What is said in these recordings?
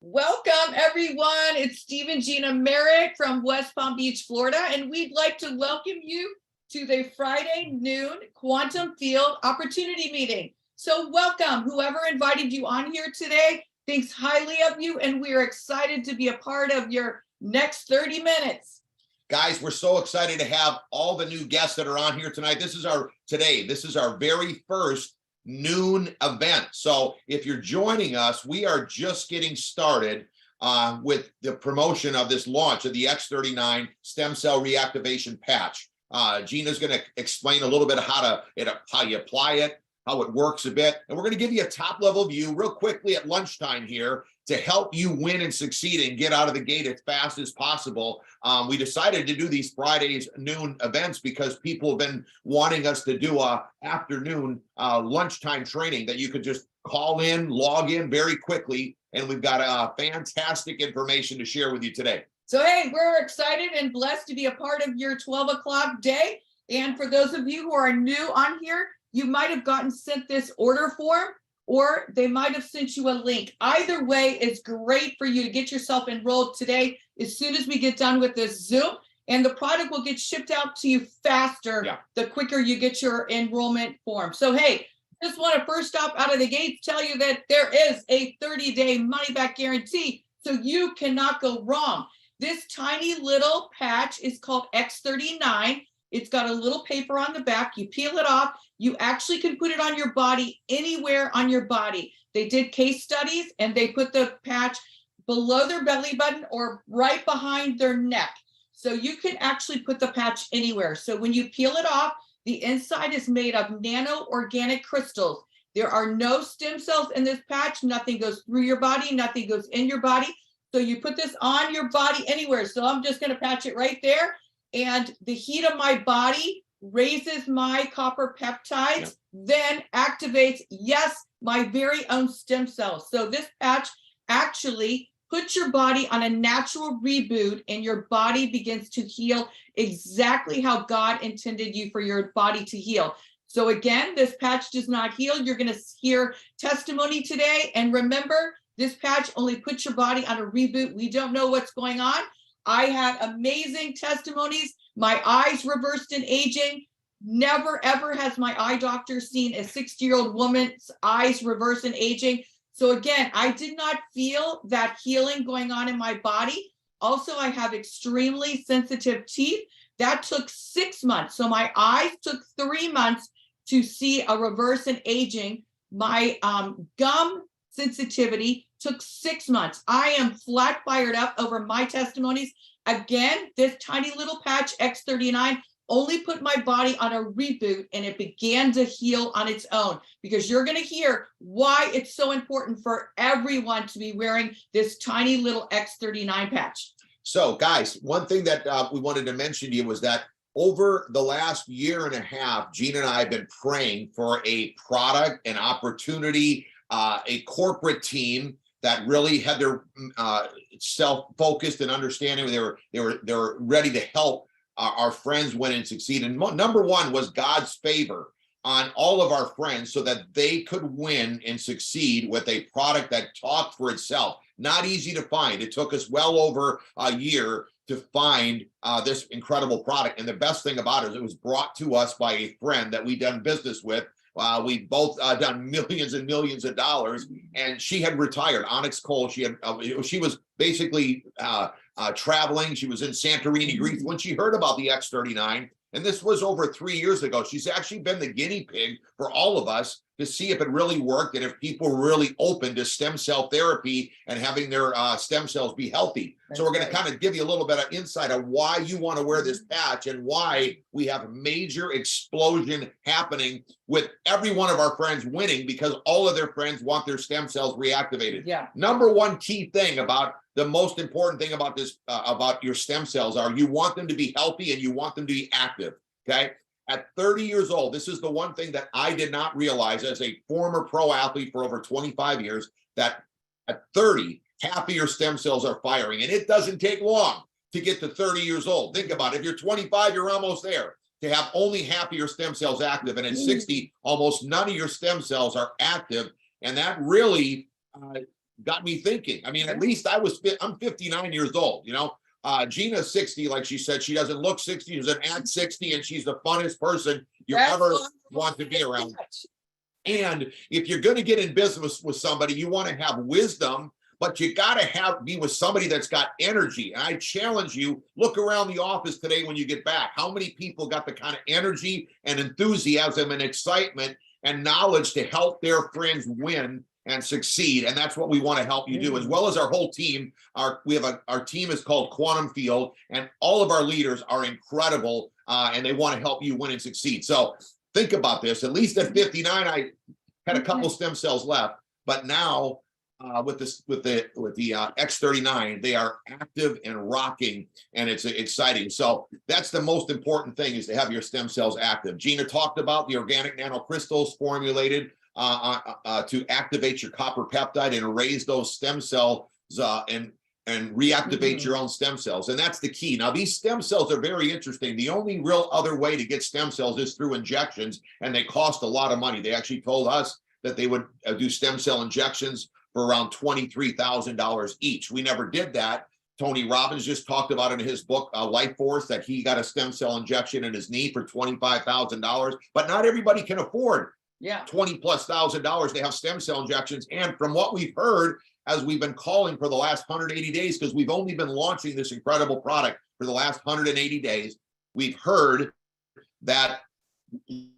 Welcome, everyone. It's Steve and Gina Merritt from West Palm Beach, Florida, and we'd like to welcome you to the Friday noon Quantum Field Opportunity Meeting. So welcome. Whoever invited you on here today thinks highly of you, and we are excited to be a part of your next 30 minutes. Guys, we're so excited to have all the new guests that are on here tonight. This is our very first noon event. So if you're joining us, we are just getting started with the promotion of this launch of the X39 stem cell reactivation patch. Gina's going to explain a little bit of how you apply it, how it works a bit, and we're going to give you a top level view real quickly at lunchtime here to help you win and succeed and get out of the gate as fast as possible. We decided to do these Fridays noon events because people have been wanting us to do a afternoon lunchtime training that you could just call in, log in very quickly, and we've got fantastic information to share with you today. So, hey, we're excited and blessed to be a part of your 12 o'clock day. And for those of you who are new on here, you might have gotten sent this order form, or they might have sent you a link. Either way, it's great for you to get yourself enrolled today as soon as we get done with this Zoom, and the product will get shipped out to you faster the quicker you get your enrollment form. So, hey, just want to first off out of the gate tell you that there is a 30-day money-back guarantee, so you cannot go wrong. This tiny little patch is called X39. It's got a little paper on the back. You peel it off. You actually can put it on your body, anywhere on your body. They did case studies and they put the patch below their belly button or right behind their neck. So you can actually put the patch anywhere. So when you peel it off, the inside is made of nano organic crystals. There are no stem cells in this patch. Nothing goes through your body. Nothing goes in your body. So you put this on your body anywhere. So I'm just going to patch it right there. And the heat of my body raises my copper peptides, then activates, my very own stem cells. So this patch actually puts your body on a natural reboot, and your body begins to heal exactly how God intended you for your body to heal. So again, this patch does not heal. You're going to hear testimony today. And remember, this patch only puts your body on a reboot. We don't know what's going on. I had amazing testimonies. My eyes reversed in aging. Never, ever has my eye doctor seen a 60-year-old woman's eyes reverse in aging. So again, I did not feel that healing going on in my body. Also, I have extremely sensitive teeth. That took 6 months. So my eyes took 3 months to see a reverse in aging. My gum sensitivity took 6 months. I am flat fired up over my testimonies. Again, this tiny little patch, X39, only put my body on a reboot, and it began to heal on its own, because you're going to hear why it's so important for everyone to be wearing this tiny little X39 patch. So, guys, one thing that we wanted to mention to you was that over the last year and a half, Gina and I have been praying for a product, an opportunity, a corporate team that really had their self-focused and understanding. They were ready to help our friends win and succeed. And number one was God's favor on all of our friends so that they could win and succeed with a product that talked for itself. Not easy to find. It took us well over a year to find this incredible product. And the best thing about it is it was brought to us by a friend that we've done business with. We've both done millions and millions of dollars, and she had retired. Onyx Coale. She was basically traveling. She was in Santorini, Greece, when she heard about the X39, and this was over 3 years ago. She's actually been the guinea pig for all of us to see if it really worked and if people were really open to stem cell therapy and having their stem cells be healthy. So we're going to kind of give you a little bit of insight of why you want to wear this patch and why we have a major explosion happening with every one of our friends winning, because all of their friends want their stem cells reactivated. Number one key thing about the most important thing about this, about your stem cells, are you want them to be healthy and you want them to be active. Okay. At 30 years old, this is the one thing that I did not realize as a former pro athlete for over 25 years, that at 30, half of your stem cells are firing. And it doesn't take long to get to 30 years old. Think about it. If you're 25, you're almost there. To have only half of your stem cells active, and at 60, almost none of your stem cells are active. And that really got me thinking. I mean, at least I'm 59 years old, you know. Gina's 60, like she said. She doesn't look 60, she doesn't act 60, and she's the funnest person you ever want to be around. And if you're going to get in business with somebody, you want to have wisdom, but you got to be with somebody that's got energy. And I challenge you, look around the office today when you get back. How many people got the kind of energy and enthusiasm and excitement and knowledge to help their friends win and succeed? And that's what we want to help you do, as well as our whole team. Our team is called Quantum Field, and all of our leaders are incredible, and they want to help you win and succeed. So think about this. At least at 59, I had a couple stem cells left, but now with the X39, they are active and rocking, and it's exciting. So that's the most important thing, is to have your stem cells active. Gina talked about the organic nanocrystals formulated to activate your copper peptide and raise those stem cells and reactivate your own stem cells. And that's the key. Now, these stem cells are very interesting. The only real other way to get stem cells is through injections, and they cost a lot of money. They actually told us that they would do stem cell injections for around $23,000 each. We never did that. Tony Robbins just talked about in his book, Life Force, that he got a stem cell injection in his knee for $25,000, but not everybody can afford $20,000+ to have stem cell injections. And from what we've heard, as we've been calling for the last 180 days, because we've only been launching this incredible product for the last 180 days, we've heard that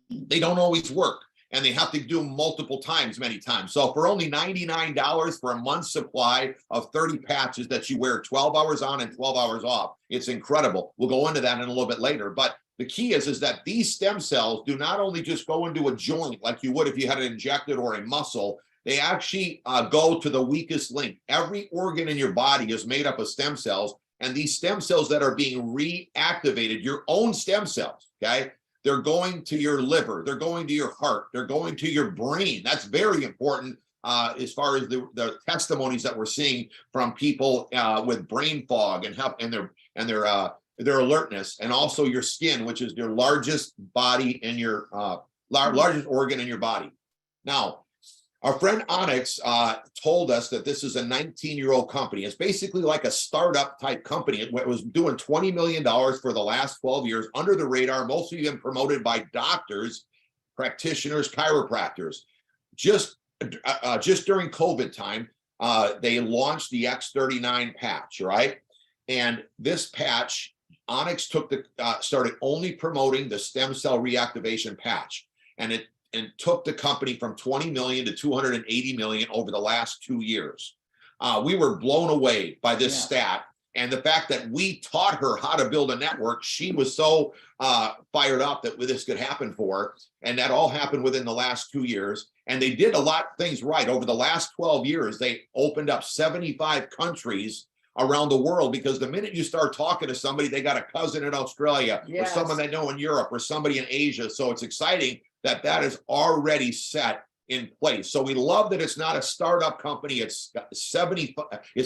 they don't always work, and they have to do multiple times, many times. So for only $99 for a month's supply of 30 patches that you wear 12 hours on and 12 hours off, it's incredible. We'll go into that in a little bit later. But the key is that these stem cells do not only just go into a joint like you would if you had it injected, or a muscle. They actually go to the weakest link. Every organ in your body is made up of stem cells, and these stem cells that are being reactivated, your own stem cells, okay? They're going to your liver, they're going to your heart, they're going to your brain. That's very important as far as the testimonies that we're seeing from people with brain fog and their alertness, and also your skin, which is your largest body in your largest organ in your body. Now, our friend Onyx told us that this is a 19-year-old company. It's basically like a startup type company. It was doing $20 million for the last 12 years, under the radar, mostly been promoted by doctors, practitioners, chiropractors. Just during COVID time, they launched the X39 patch, right? And this patch, Onyx started only promoting the stem cell reactivation patch, and took the company from 20 million to 280 million over the last 2 years. We were blown away by this stat, and the fact that we taught her how to build a network. She was so fired up that this could happen for her, and that all happened within the last 2 years. And they did a lot of things right. Over the last 12 years, they opened up 75 countries around the world, because the minute you start talking to somebody, they got a cousin in Australia, or someone they know in Europe, or somebody in Asia. So it's exciting that is already set in place. So we love that it's not a startup company. It's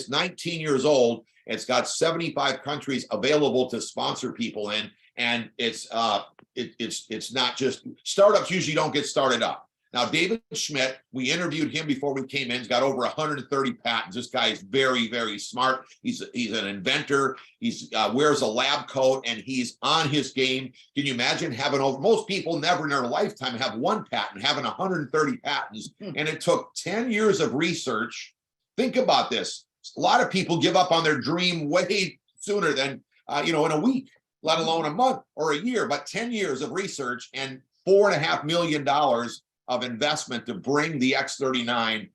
19 years old. It's got 75 countries available to sponsor people in, and it's not just startups. Usually don't get started up. Now, David Schmidt, we interviewed him before we came in. He's got over 130 patents. This guy is very, very smart. He's an inventor. He's wears a lab coat, and he's on his game. Can you imagine having most people never in their lifetime have one patent, having 130 patents, and it took 10 years of research. Think about this. A lot of people give up on their dream way sooner than, in a week, let alone a month or a year, but 10 years of research and $4.5 million of investment to bring the X39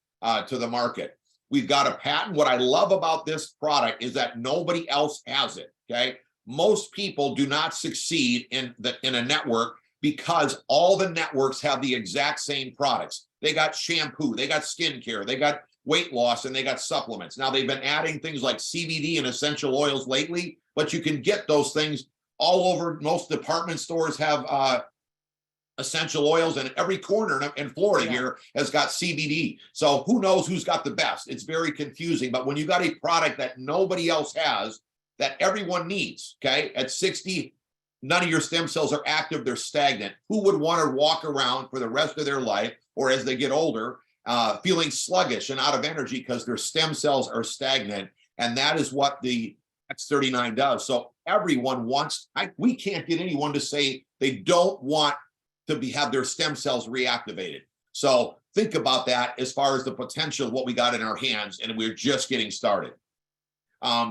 to the market. We've got a patent. What I love about this product is that nobody else has it, okay? Most people do not succeed in a network because all the networks have the exact same products. They got shampoo, they got skincare, they got weight loss, and they got supplements. Now, they've been adding things like CBD and essential oils lately, but you can get those things all over. Most department stores have essential oils, and every corner in Florida here has got CBD. So who knows who's got the best? It's very confusing. But when you got a product that nobody else has, that everyone needs, okay? At 60, none of your stem cells are active, they're stagnant. Who would want to walk around for the rest of their life, or as they get older, feeling sluggish and out of energy because their stem cells are stagnant. And that is what the X39 does. So everyone wants, we can't get anyone to say they don't want to have their stem cells reactivated. So think about that as far as the potential of what we got in our hands, and we're just getting started.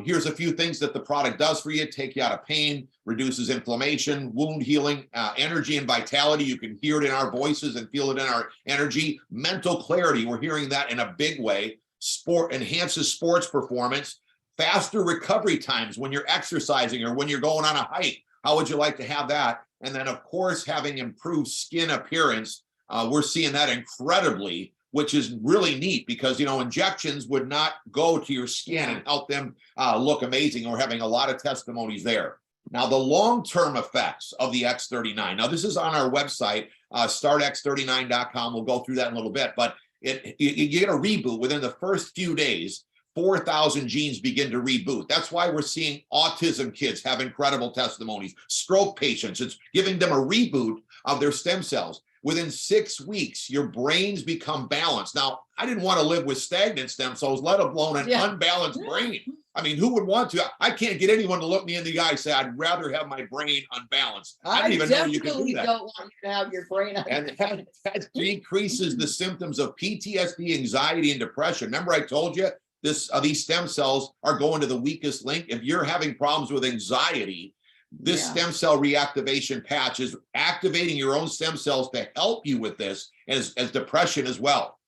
Here's a few things that the product does for you. Take you out of pain, reduces inflammation, wound healing, energy and vitality. You can hear it in our voices and feel it in our energy. Mental clarity, we're hearing that in a big way. Sport enhances sports performance. Faster recovery times when you're exercising or when you're going on a hike. How would you like to have that? And then, of course, having improved skin appearance. We're seeing that incredibly, which is really neat because, you know, injections would not go to your skin and help them look amazing. We're having a lot of testimonies there. Now, the long-term effects of the X39. Now, this is on our website, startx39.com. We'll go through that in a little bit, but you get a reboot within the first few days. 4,000 genes begin to reboot. That's why we're seeing autism kids have incredible testimonies, stroke patients. It's giving them a reboot of their stem cells. Within 6 weeks, your brains become balanced. Now, I didn't want to live with stagnant stem cells, let alone an unbalanced brain. I mean, who would want to? I can't get anyone to look me in the eye and say, I'd rather have my brain unbalanced. I don't even know you can do that. Don't want you to have your brain unbalanced. And that decreases the symptoms of PTSD, anxiety, and depression. Remember I told you, these stem cells are going to the weakest link. If you're having problems with anxiety, this stem cell reactivation patch is activating your own stem cells to help you with this as depression as well.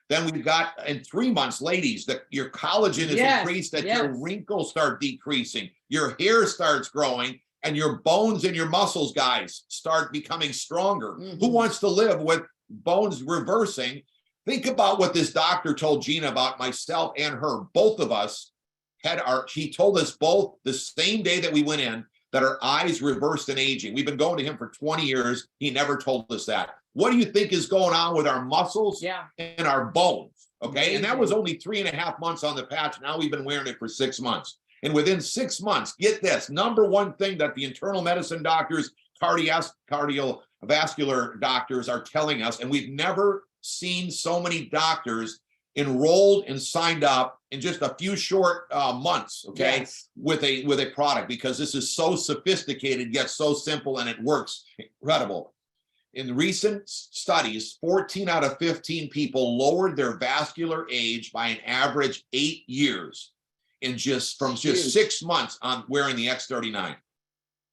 Then we've got in 3 months, ladies, that your collagen is increased, that your wrinkles start decreasing, your hair starts growing, and your bones and your muscles, guys, start becoming stronger. Who wants to live with bones reversing? Think about what this doctor told Gina about myself and her. Both of us he told us both the same day that we went in that our eyes reversed in aging. We've been going to him for 20 years. He never told us that. What do you think is going on with our muscles and our bones? Okay. Amazing. And that was only 3.5 months on the patch. Now we've been wearing it for 6 months. And within 6 months, get this, number one thing that the internal medicine doctors, cardiovascular doctors are telling us, and we've never seen so many doctors enrolled and signed up in just a few short months, okay, with a product, because this is so sophisticated yet so simple, and it works incredible. In recent studies, 14 out of 15 people lowered their vascular age by an average 8 years in just 6 months on wearing the X39.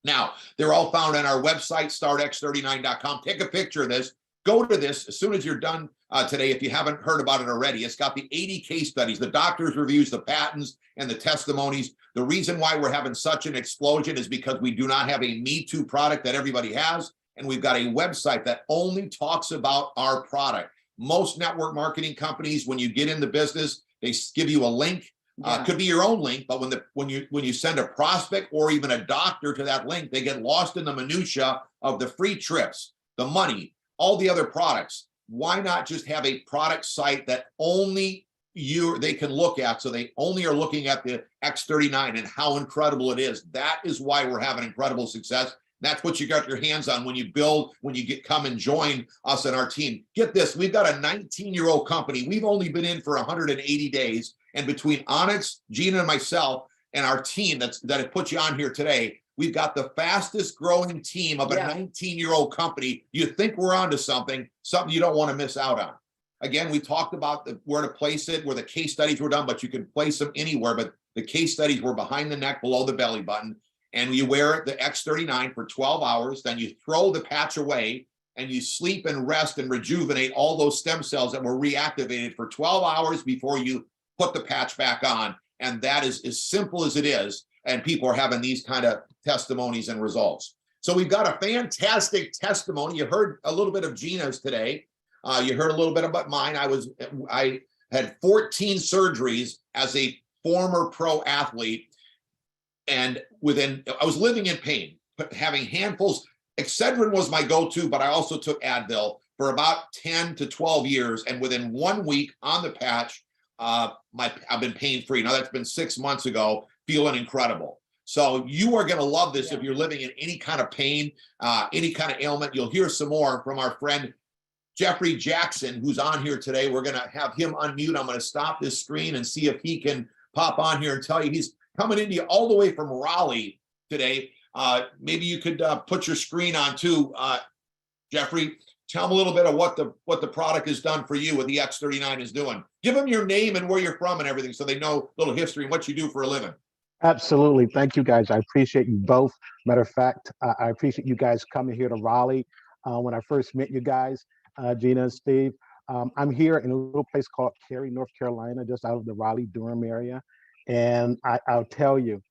Now, they're all found on our website, startx39.com. Take a picture of this. Go to this as soon as you're done today, if you haven't heard about it already. It's got the 80 case studies, the doctors' reviews, the patents, and the testimonies. The reason why we're having such an explosion is because we do not have a Me Too product that everybody has, and we've got a website that only talks about our product. Most network marketing companies, when you get in the business, they give you a link. Could be your own link, but when you send a prospect or even a doctor to that link, they get lost in the minutia of the free trips, the money, all the other products. Why not just have a product site that only they can look at, so they only are looking at the X39 and how incredible it is? That is why we're having incredible success. That's what you got your hands on when you come and join us in our team. Get this, we've got a 19-year-old company. We've only been in for 180 days. And between Onyx, Gina, and myself, and our team that have put you on here today, we've got the fastest growing team of a 19-year-old company. You think we're onto something you don't want to miss out on. Again, we talked about where to place it, where the case studies were done, but you can place them anywhere. But the case studies were behind the neck, below the belly button. And you wear the X39 for 12 hours, then you throw the patch away, and you sleep and rest and rejuvenate all those stem cells that were reactivated for 12 hours before you put the patch back on. And that is as simple as it is. And people are having these kind of testimonies and results. So we've got a fantastic testimony. You heard a little bit of Gina's today. You heard a little bit about mine. I had 14 surgeries as a former pro athlete. And I was living in pain, but having handfuls. Excedrin was my go-to, but I also took Advil for about 10 to 12 years. And within 1 week on the patch, I've been pain-free. Now that's been 6 months ago, feeling incredible. So you are going to love this if you're living in any kind of pain, any kind of ailment. You'll hear some more from our friend Jeffrey Jackson, who's on here today. We're going to have him unmute. I'm going to stop this screen and see if he can pop on here and tell you he's coming into you all the way from Raleigh today. Maybe you could put your screen on too, Jeffrey. Tell them a little bit of what the product has done for you, what the X39 is doing. Give them your name and where you're from and everything so they know a little history and what you do for a living. Absolutely. Thank you, guys. I appreciate you both. Matter of fact, I appreciate you guys coming here to Raleigh. When I first met you guys, Gina and Steve, I'm here in a little place called Cary, North Carolina, just out of the Raleigh-Durham area. And I'll tell you,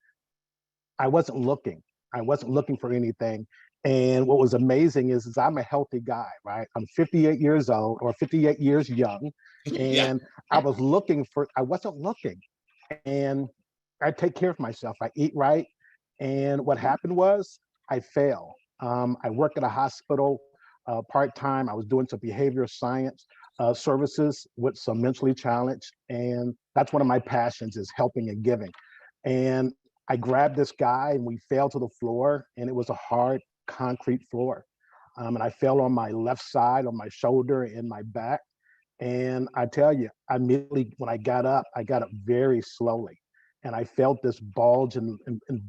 I wasn't looking. I wasn't looking for anything. And what was amazing is I'm a healthy guy, right? I'm 58 years old or 58 years young. And I wasn't looking. And I take care of myself. I eat right. And what happened was I fell. I work at a hospital part-time. I was doing some behavioral science services with some mentally challenged. And that's one of my passions is helping and giving. And I grabbed this guy and we fell to the floor, and it was a hard concrete floor. And I fell on my left side, on my shoulder and my back. And I tell you, immediately when I got up very slowly. And I felt this bulge in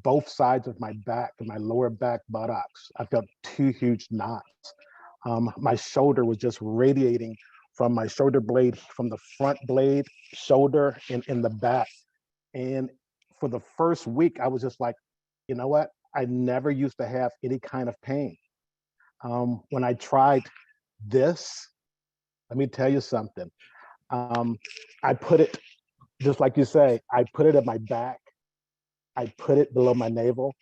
both sides of my back and my lower back buttocks. I felt 2 huge knots. My shoulder was just radiating from my shoulder blade, from the front blade, shoulder, and in the back. And for the first week, I was just like, you know what? I never used to have any kind of pain. When I tried this, let me tell you something. I put it, just like you say, I put it at my back, I put it below my navel,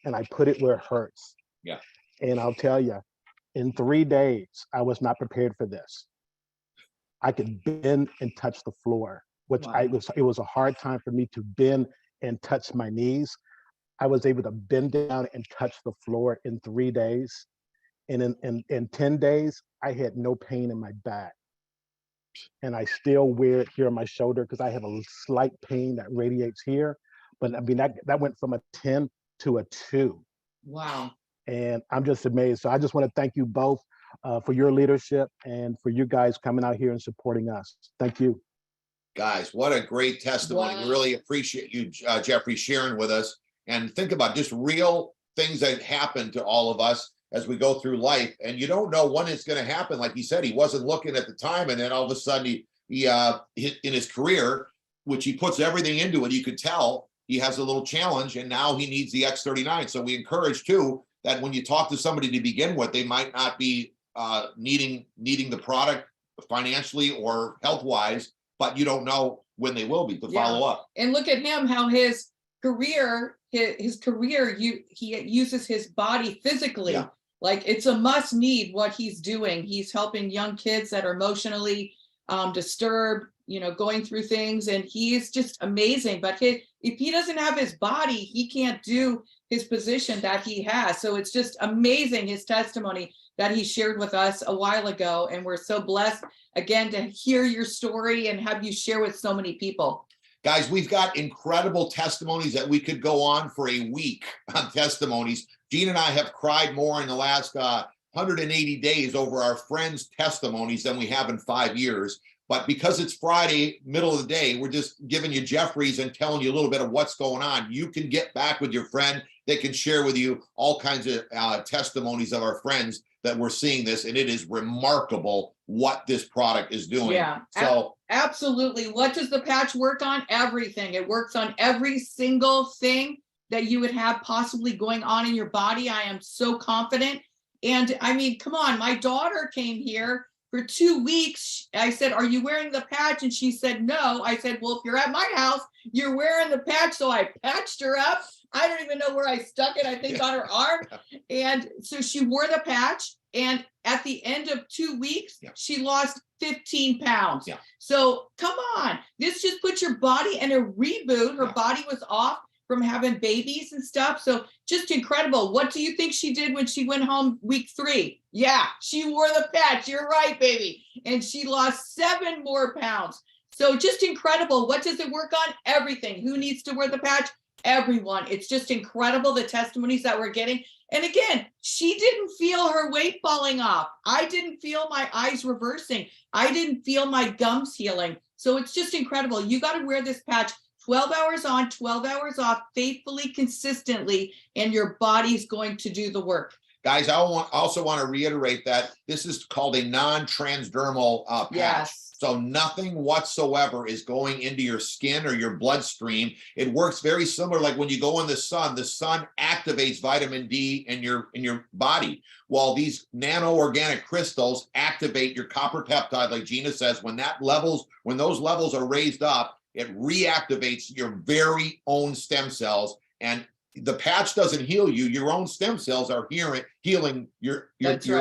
and I put it where it hurts. Yeah. And I'll tell you, in 3 days, I was not prepared for this. I could bend and touch the floor, which Wow. It was a hard time for me to bend and touch my knees. I was able to bend down and touch the floor in 3 days. And in 10 days, I had no pain in my back. And I still wear it here on my shoulder because I have a slight pain that radiates here. But I mean, that went from a 10 to a 2. Wow. And I'm just amazed. So I just want to thank you both for your leadership and for you guys coming out here and supporting us. Thank you. Guys, what a great testimony. Wow. We really appreciate you, Jeffrey, sharing with us. And think about just real things that happen to all of us as we go through life. And you don't know when it's going to happen. Like he said, he wasn't looking at the time. And then all of a sudden he in his career, which he puts everything into it, you could tell he has a little challenge and now he needs the X39. So we encourage too, that when you talk to somebody to begin with, they might not be needing the product financially or health-wise, but you don't know when they will be to follow up. And look at him, how his career, he uses his body physically. Yeah. Like it's a must need what he's doing. He's helping young kids that are emotionally disturbed, going through things, and he is just amazing. But if he doesn't have his body, he can't do his position that he has. So it's just amazing, his testimony that he shared with us a while ago. And we're so blessed again to hear your story and have you share with so many people. Guys, we've got incredible testimonies that we could go on for a week on testimonies. Gina and I have cried more in the last 180 days over our friends' testimonies than we have in 5 years. But because it's Friday, middle of the day, we're just giving you Jeffrey's and telling you a little bit of what's going on. You can get back with your friend. They can share with you all kinds of testimonies of our friends that we're seeing this. And it is remarkable what this product is doing. Yeah, so absolutely. What does the patch work on? Everything. It works on every single thing that you would have possibly going on in your body. I am so confident. And I mean, come on, my daughter came here for 2 weeks. I said, "Are you wearing the patch?" And she said, "No." I said, "Well, if you're at my house, you're wearing the patch." So I patched her up. I don't even know where I stuck it, I think on her arm. And so she wore the patch. And at the end of 2 weeks, she lost 15 pounds. Yeah. So come on, this just puts your body in a reboot. Her body was off from having babies and stuff. So just incredible. What do you think she did when she went home week 3? Yeah, she wore the patch. You're right, baby. And she lost 7 more pounds. So just incredible. What does it work on? Everything. Who needs to wear the patch? everyone. It's just incredible, the testimonies that we're getting. And again, she didn't feel her weight falling off. I didn't feel my eyes reversing. I didn't feel my gums healing. So it's just incredible. You got to wear this patch 12 hours on, 12 hours off, faithfully, consistently, and your body's going to do the work. Guys, I also want to reiterate that this is called a non-transdermal patch. Yes. So nothing whatsoever is going into your skin or your bloodstream. It works very similar, like when you go in the sun activates vitamin D in your body. While these nano-organic crystals activate your copper peptide, like Gina says, when those levels are raised up, it reactivates your very own stem cells. And the patch doesn't heal you. Your own stem cells are healing your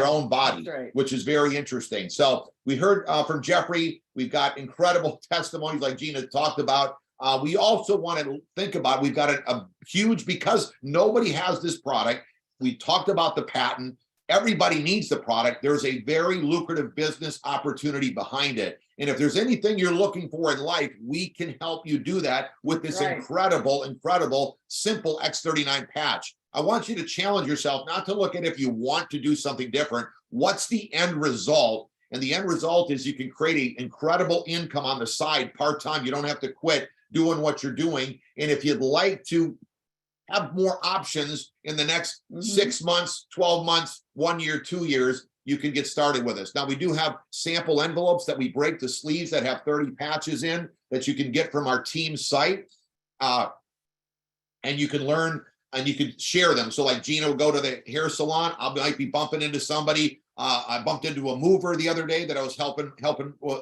own body, which is very interesting. So we heard from Jeffrey. We've got incredible testimonies like Gina talked about. We also want to think about, we've got a huge, because nobody has this product. We talked about the patent. Everybody needs the product. There's a very lucrative business opportunity behind it. And if there's anything you're looking for in life, we can help you do that with this incredible, simple X39 patch. I want you to challenge yourself not to look at if you want to do something different. What's the end result? And the end result is you can create an incredible income on the side, part-time. You don't have to quit doing what you're doing. And if you'd like to have more options in the next 6 months, 12 months, 1 year, 2 years, you can get started with us. Now, we do have sample envelopes that we break the sleeves that have 30 patches in that you can get from our team site. And you can learn and you can share them. So like Gina will go to the hair salon. I might be bumping into somebody. I bumped into a mover the other day that I was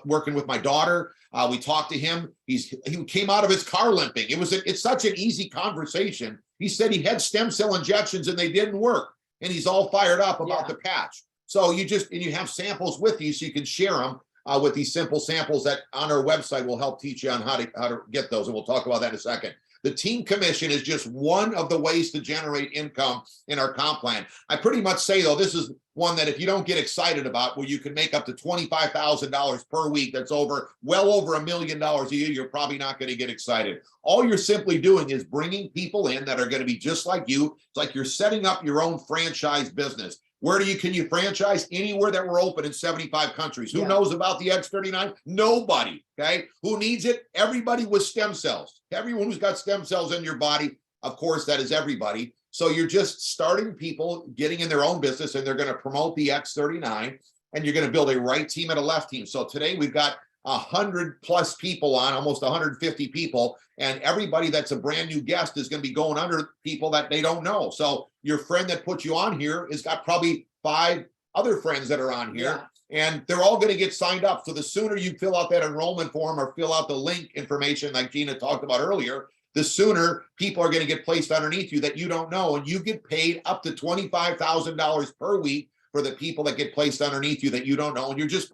working with my daughter. We talked to him. He came out of his car limping. It's such an easy conversation. He said he had stem cell injections and they didn't work. And he's all fired up about the patch. So you have samples with you so you can share them with these simple samples that on our website will help teach you on how to get those. And we'll talk about that in a second. The team commission is just one of the ways to generate income in our comp plan. I pretty much say, though, this is one that if you don't get excited about, where you can make up to $25,000 per week, that's well over $1 million a year, you're probably not going to get excited. All you're simply doing is bringing people in that are going to be just like you. It's like you're setting up your own franchise business. Where can you franchise? Anywhere that we're open in 75 countries. Who knows about the X39? Nobody, okay? Who needs it? Everybody with stem cells. Everyone who's got stem cells in your body, of course, that is everybody. So you're just starting people getting in their own business, and they're going to promote the X39, and you're going to build a right team and a left team. So today we've got 100+ people on, almost 150 people, and everybody that's a brand new guest is going to be going under people that they don't know. So your friend that put you on here has got probably 5 other friends that are on here, and they're all going to get signed up. So the sooner you fill out that enrollment form or fill out the link information like Gina talked about earlier, the sooner people are going to get placed underneath you that you don't know, and you get paid up to $25,000 per week for the people that get placed underneath you that you don't know. And you're just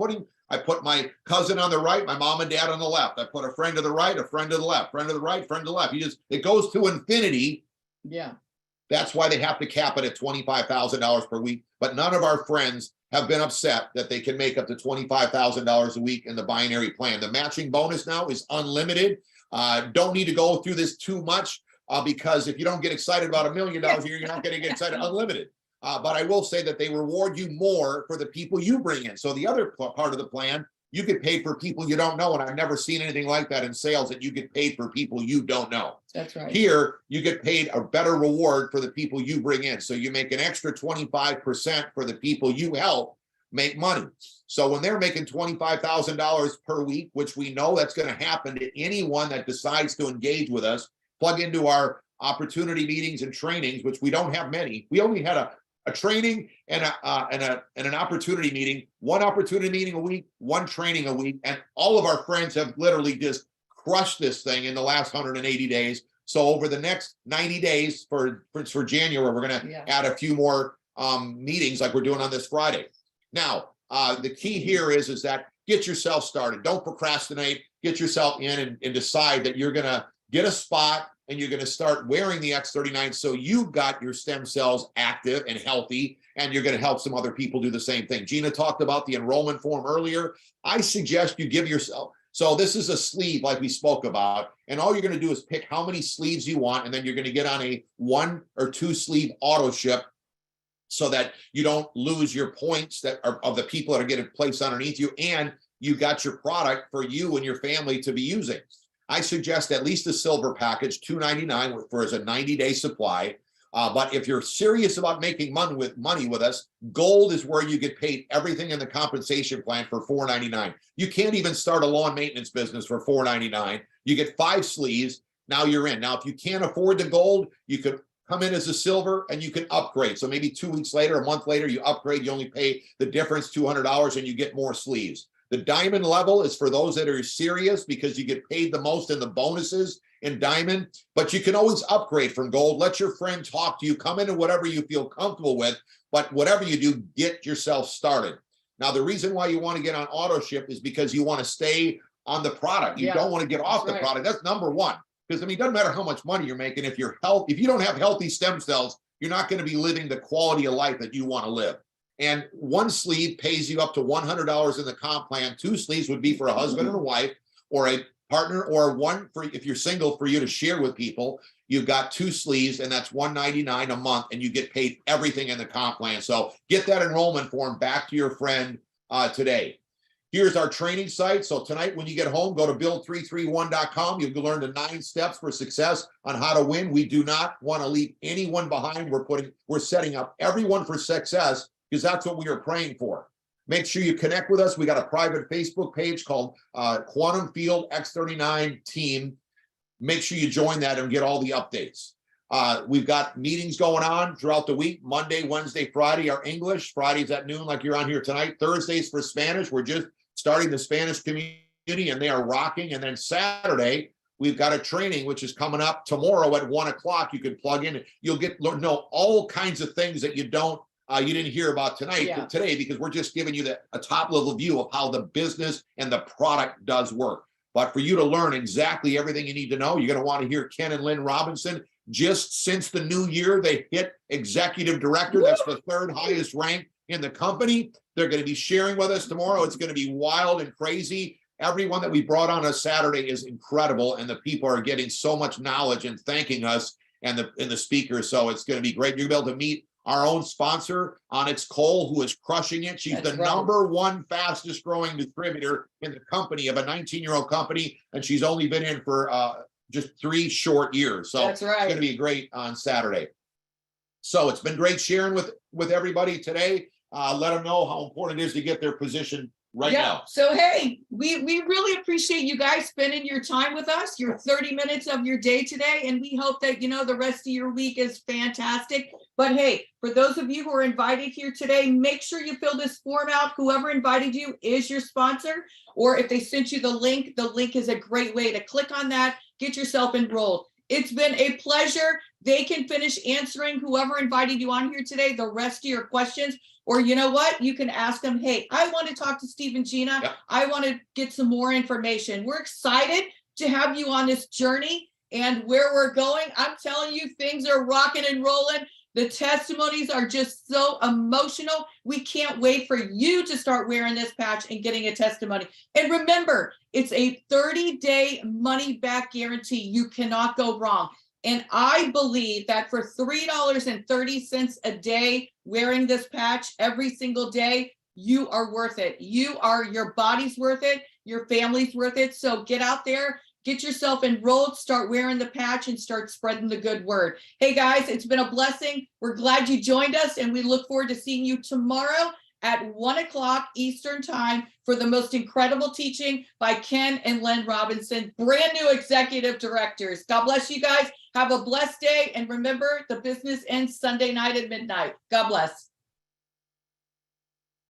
I put my cousin on the right, my mom and dad on the left. I put a friend to the right, a friend to the left, friend to the right, friend to the left. It goes to infinity. Yeah. That's why they have to cap it at $25,000 per week. But none of our friends have been upset that they can make up to $25,000 a week in the binary plan. The matching bonus now is unlimited. Don't need to go through this too much because if you don't get excited about $1 million a year, you're not going to get excited. Unlimited. But I will say that they reward you more for the people you bring in. So the other part of the plan, you get paid for people you don't know. And I've never seen anything like that in sales, that you get paid for people you don't know. That's right. Here, you get paid a better reward for the people you bring in. So you make an extra 25% for the people you help make money. So when they're making $25,000 per week, which we know that's going to happen to anyone that decides to engage with us, plug into our opportunity meetings and trainings, which we don't have many. We only had a training and an opportunity meeting, one opportunity meeting a week, one training a week. And all of our friends have literally just crushed this thing in the last 180 days. So over the next 90 days for January, we're going to add a few more meetings like we're doing on this Friday. Now, the key here is that get yourself started. Don't procrastinate. Get yourself in and decide that you're going to get a spot and you're going to start wearing the X39 so you've got your stem cells active and healthy, and you're going to help some other people do the same thing. Gina talked about the enrollment form earlier. I suggest you give yourself So this is a sleeve like we spoke about, and all you're going to do is pick how many sleeves you want, and then you're going to get on a 1 or 2 sleeve auto ship so that you don't lose your points that are of the people that are getting placed underneath you, and you got your product for you and your family to be using. I suggest at least a silver package, $2.99 for as a 90-day supply. But if you're serious about making money with us, gold is where you get paid everything in the compensation plan for $4.99. You can't even start a lawn maintenance business for $4.99. You get 5 sleeves. Now you're in. Now, if you can't afford the gold, you could come in as a silver and you can upgrade. So maybe 2 weeks later, a month later, you upgrade. You only pay the difference, $200, and you get more sleeves. The diamond level is for those that are serious because you get paid the most in the bonuses in diamond, but you can always upgrade from gold. Let your friend talk to you, come into whatever you feel comfortable with, but whatever you do, get yourself started. Now, the reason why you want to get on auto ship is because you want to stay on the product. You don't want to get off the product. That's number one. Because I mean, it doesn't matter how much money you're making. If you don't have healthy stem cells, you're not going to be living the quality of life that you want to live. And 1 sleeve pays you up to $100 in the comp plan. 2 sleeves would be for a husband and a wife, or a partner, or 1 for if you're single, for you to share with people. You've got 2 sleeves, and that's $199 a month, and you get paid everything in the comp plan. So get that enrollment form back to your friend today. Here's our training site. So tonight, when you get home, go to build331.com. You'll learn the 9 steps for success on how to win. We do not want to leave anyone behind. We're setting up everyone for success, because that's what we are praying for. Make sure you connect with us. We got a private Facebook page called Quantum Field X39 Team. Make sure you join that and get all the updates. We've got meetings going on throughout the week. Monday, Wednesday, Friday are English. Fridays at noon, like you're on here tonight. Thursdays for Spanish. We're just starting the Spanish community, and they are rocking. And then Saturday, we've got a training, which is coming up tomorrow at 1 o'clock. You can plug in. You'll know all kinds of things that you didn't hear about today, because we're just giving you a top level view of how the business and the product does work. But for you to learn exactly everything you need to know, you're going to want to hear Ken and Lynn Robinson. Just since the new year, they hit executive director. That's the 3rd highest rank in the company. They're going to be sharing with us tomorrow. It's going to be wild and crazy. Everyone that we brought on a Saturday is incredible, and the people are getting so much knowledge and thanking us and the speakers. So it's going to be great. You're going to be able to meet our own sponsor, Onyx Coale, who is crushing it. She's the number 1 fastest growing distributor in the company, of a 19-year-old company, and she's only been in for just 3 short years. So it's going to be great on Saturday. So it's been great sharing with everybody today. Let them know how important it is to get their position right now. So, hey, we really appreciate you guys spending your time with us, your 30 minutes of your day today. And we hope that, the rest of your week is fantastic. But hey, for those of you who are invited here today, make sure you fill this form out. Whoever invited you is your sponsor. Or if they sent you the link is a great way to click on that, get yourself enrolled. It's been a pleasure. They can finish answering, whoever invited you on here today, the rest of your questions. Or you know what? You can ask them, hey, I want to talk to Steve and Gina. Yep. I want to get some more information. We're excited to have you on this journey and where we're going. I'm telling you, things are rocking and rolling. The testimonies are just so emotional. We can't wait for you to start wearing this patch and getting a testimony. And remember, it's a 30-day money-back guarantee. You cannot go wrong. And I believe that for $3.30 a day wearing this patch every single day, you are worth it. Your body's worth it. Your family's worth it. So get out there, get yourself enrolled, start wearing the patch, and start spreading the good word. Hey guys, it's been a blessing. We're glad you joined us, and we look forward to seeing you tomorrow at 1 o'clock Eastern time for the most incredible teaching by Ken and Lynn Robinson, brand new executive directors. God bless you guys. Have a blessed day. And remember, the business ends Sunday night at midnight. God bless.